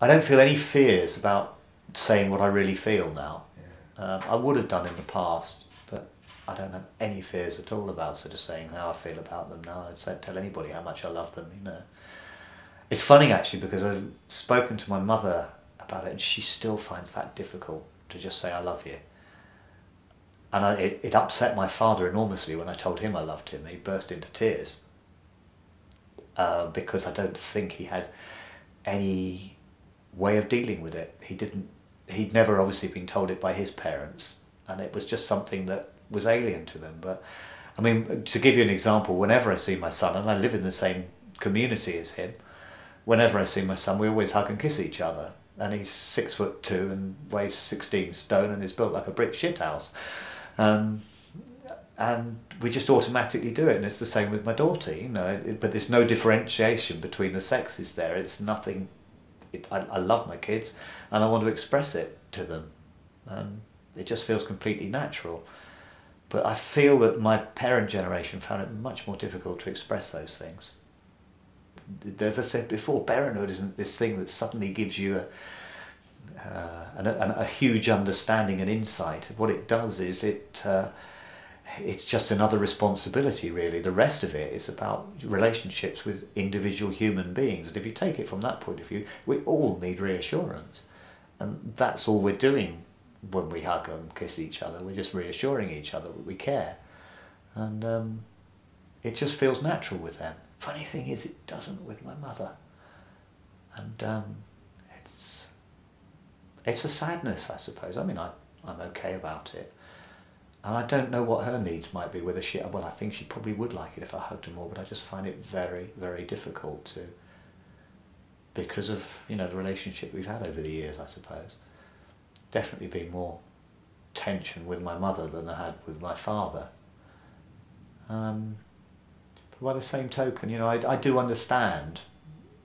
I don't feel any fears about saying what I really feel now. I would have done in the past, but I don't have any fears at all about sort of saying how I feel about them now. I'd say, tell anybody how much I love them, you know. It's funny actually, because I've spoken to my mother about it and she still finds that difficult to just say I love you. And it upset my father enormously when I told him I loved him. He burst into tears because I don't think he had any way of dealing with it. He'd never obviously been told it by his parents, and it was just something that was alien to them. But I mean, to give you an example, whenever I see my son, and I live in the same community as him, whenever I see my son, we always hug and kiss each other. And he's 6'2" and weighs 16 stone and is built like a brick shithouse. And we just automatically do it, and it's the same with my daughter, you know. But there's no differentiation between the sexes there. It's nothing. I love my kids, and I want to express it to them, and it just feels completely natural. But I feel that my parent generation found it much more difficult to express those things. As I said before, parenthood isn't this thing that suddenly gives you a huge understanding and insight. What it does is it's just another responsibility, really. The rest of it is about relationships with individual human beings. And if you take it from that point of view, we all need reassurance. And that's all we're doing when we hug and kiss each other. We're just reassuring each other that we care. And it just feels natural with them. Funny thing is, it doesn't with my mother. And it's a sadness, I suppose. I mean, I'm okay about it. And I don't know what her needs might be, whether I think she probably would like it if I hugged her more, but I just find it very, very difficult to, because of, you know, the relationship we've had over the years, I suppose. Definitely been more tension with my mother than I had with my father. But by the same token, you know, I do understand,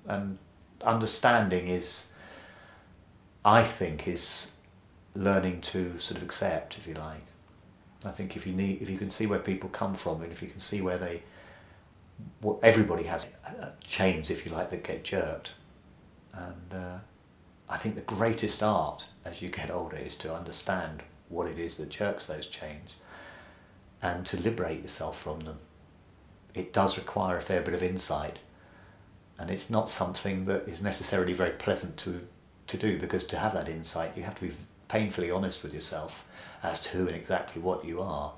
and understanding is, I think, is learning to sort of accept, if you like. I think if you can see where people come from, and if you can see where everybody has chains, if you like, that get jerked. And I think the greatest art as you get older is to understand what it is that jerks those chains and to liberate yourself from them. It does require a fair bit of insight, and it's not something that is necessarily very pleasant to do, because to have that insight you have to be painfully honest with yourself as to who and exactly what you are.